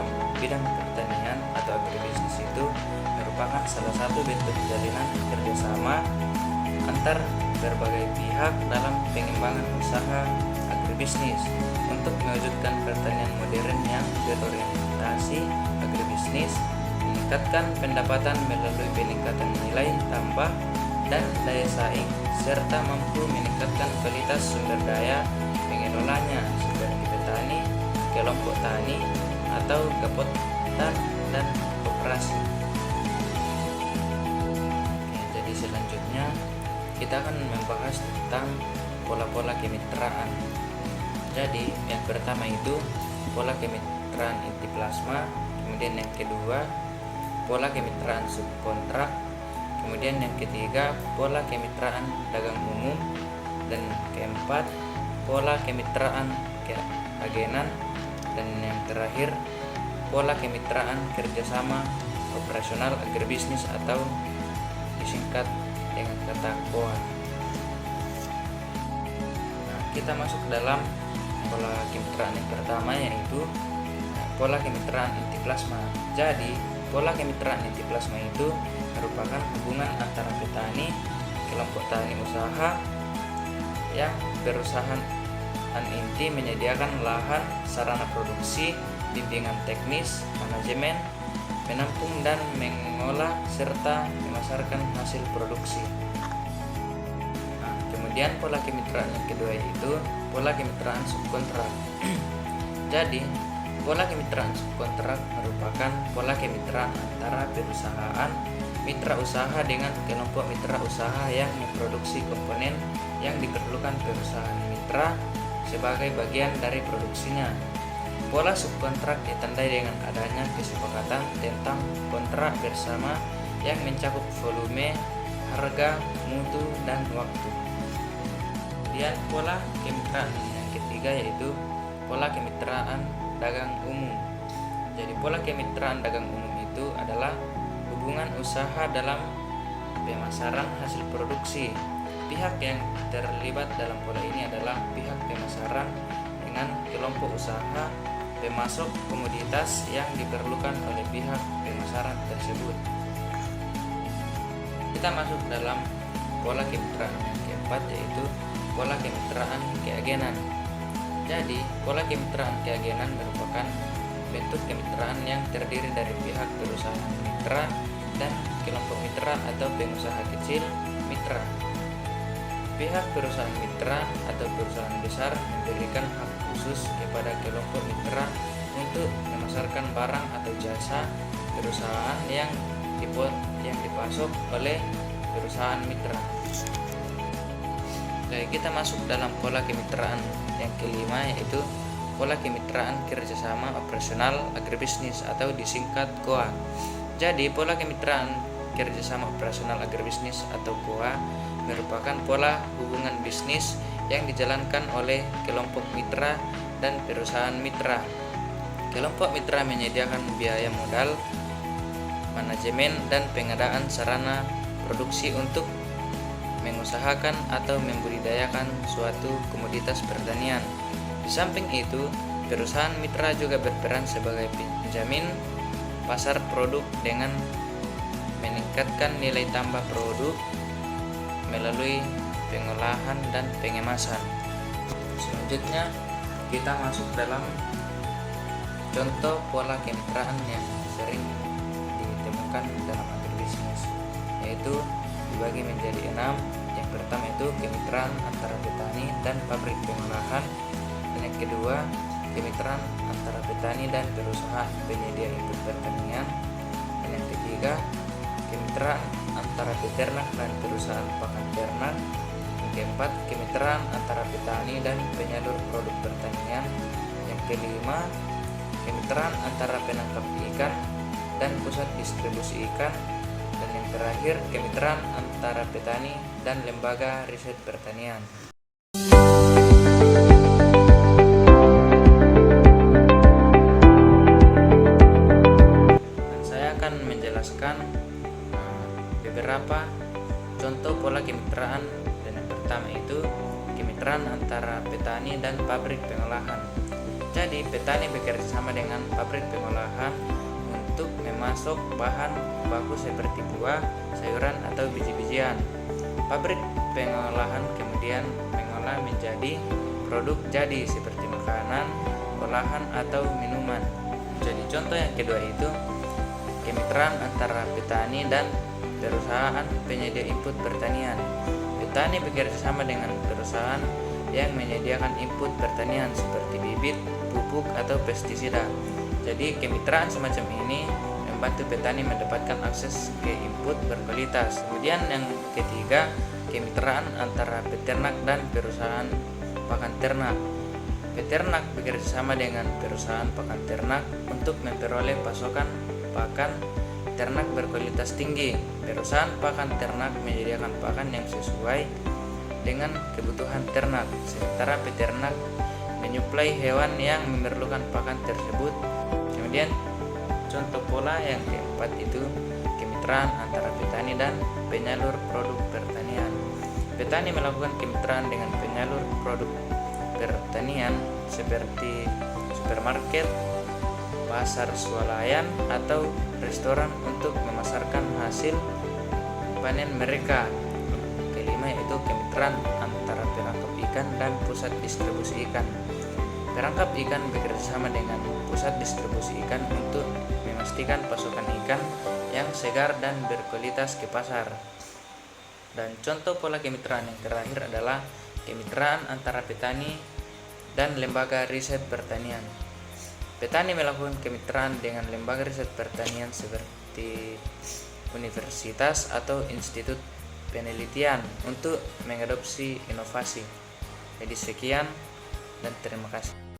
dalam bidang pertanian atau agribisnis itu merupakan salah satu bentuk jalinan kerjasama antar berbagai pihak dalam pengembangan usaha agribisnis untuk mewujudkan pertanian modern yang berorientasi agribisnis, meningkatkan pendapatan melalui peningkatan nilai tambah dan daya saing, serta mampu meningkatkan kualitas sumber daya pengelolanya seperti petani, kelompok tani, atau gapota dan koperasi. Jadi selanjutnya kita akan membahas tentang pola-pola kemitraan. Jadi yang pertama itu pola kemitraan inti plasma, kemudian yang kedua pola kemitraan subkontrak, kemudian yang ketiga pola kemitraan dagang umum, dan keempat pola kemitraan keagenan, dan yang terakhir pola kemitraan kerjasama operasional agribisnis atau disingkat dengan kata POA. Nah, kita masuk dalam pola kemitraan yang pertama, yaitu pola kemitraan inti plasma. Jadi pola kemitraan inti plasma itu merupakan hubungan antara petani, kelompok tani usaha yang perusahaan inti menyediakan lahan, sarana produksi, bimbingan teknis, manajemen, menampung dan mengolah serta memasarkan hasil produksi. Nah, kemudian pola kemitraan yang kedua yaitu pola kemitraan subkontrak. Jadi pola kemitraan subkontrak merupakan pola kemitraan antara perusahaan mitra usaha dengan kelompok mitra usaha yang memproduksi komponen yang diperlukan perusahaan mitra sebagai bagian dari produksinya. Pola subkontrak ditandai dengan adanya kesepakatan tentang kontrak bersama yang mencakup volume, harga, mutu, dan waktu. Kemudian pola kemitraan yang ketiga yaitu pola kemitraan dagang umum. Jadi pola kemitraan dagang umum itu adalah hubungan usaha dalam pemasaran hasil produksi. Pihak yang terlibat dalam pola ini adalah pihak pemasaran dengan kelompok usaha pemasok komoditas yang diperlukan oleh pihak pemasaran tersebut. Kita masuk dalam pola kemitraan yang keempat yaitu pola kemitraan keagenan. Jadi pola kemitraan keagenan merupakan bentuk kemitraan yang terdiri dari pihak perusahaan mitra dan kelompok mitra atau pengusaha kecil mitra. Pihak perusahaan mitra atau perusahaan besar memberikan hak khusus kepada kelompok mitra untuk memasarkan barang atau jasa perusahaan yang dipasok oleh perusahaan mitra. Oke, kita masuk dalam pola kemitraan yang kelima yaitu pola kemitraan kerjasama operasional agribisnis atau disingkat KOA. Jadi pola kemitraan kerjasama operasional agribisnis atau KOA merupakan pola hubungan bisnis yang dijalankan oleh kelompok mitra dan perusahaan mitra. Kelompok mitra menyediakan biaya modal, manajemen, dan pengadaan sarana produksi untuk mengusahakan atau membudidayakan suatu komoditas pertanian. Di samping itu, perusahaan mitra juga berperan sebagai penjamin pasar produk dengan meningkatkan nilai tambah produk melalui pengolahan dan pengemasan. Selanjutnya kita masuk dalam contoh pola kemitraan yang sering ditemukan dalam agribisnis, yaitu dibagi menjadi 6. Yang pertama itu kemitraan antara petani dan pabrik pengolahan, dan yang kedua kemitraan antara petani dan perusahaan penyedia input pertanian, dan yang ketiga kemitraan antara peternak dan perusahaan pakan ternak, yang keempat kemitraan antara petani dan penyalur produk pertanian, yang kelima kemitraan antara penangkap ikan dan pusat distribusi ikan, dan yang terakhir kemitraan antara petani dan lembaga riset pertanian. Dan saya akan menjelaskan beberapa contoh pola kemitraan, dan yang pertama itu kemitraan antara petani dan pabrik pengolahan. Jadi Jadi petani bekerja sama dengan pabrik pengolahan untuk memasok bahan baku seperti buah, sayuran atau biji-bijian. Pabrik pengolahan kemudian mengolah menjadi produk jadi seperti makanan, olahan atau minuman. Jadi contoh yang kedua itu kemitraan antara petani dan perusahaan penyedia input pertanian. Petani bekerja sama dengan perusahaan yang menyediakan input pertanian seperti bibit, pupuk, atau pestisida. Jadi kemitraan semacam ini membantu petani mendapatkan akses ke input berkualitas. Kemudian yang ketiga, kemitraan antara peternak dan perusahaan pakan ternak. Peternak bekerja sama dengan perusahaan pakan ternak untuk memperoleh pasokan pakan ternak berkualitas tinggi. Perusahaan pakan ternak menyediakan pakan yang sesuai dengan kebutuhan ternak, sementara peternak menyuplai hewan yang memerlukan pakan tersebut. Kemudian contoh pola yang keempat itu kemitraan antara petani dan penyalur produk pertanian. Petani melakukan kemitraan dengan penyalur produk pertanian seperti supermarket, pasar swalayan, atau restoran untuk memasarkan hasil panen mereka. Kelima yaitu kemitraan antara perangkap ikan dan pusat distribusi ikan. Perangkap ikan bekerja sama dengan pusat distribusi ikan untuk memastikan pasokan ikan yang segar dan berkualitas ke pasar. Dan contoh pola kemitraan yang terakhir adalah kemitraan antara petani dan lembaga riset pertanian. Petani melakukan kemitraan dengan lembaga riset pertanian seperti universitas atau institut penelitian untuk mengadopsi inovasi. Jadi sekian dan terima kasih.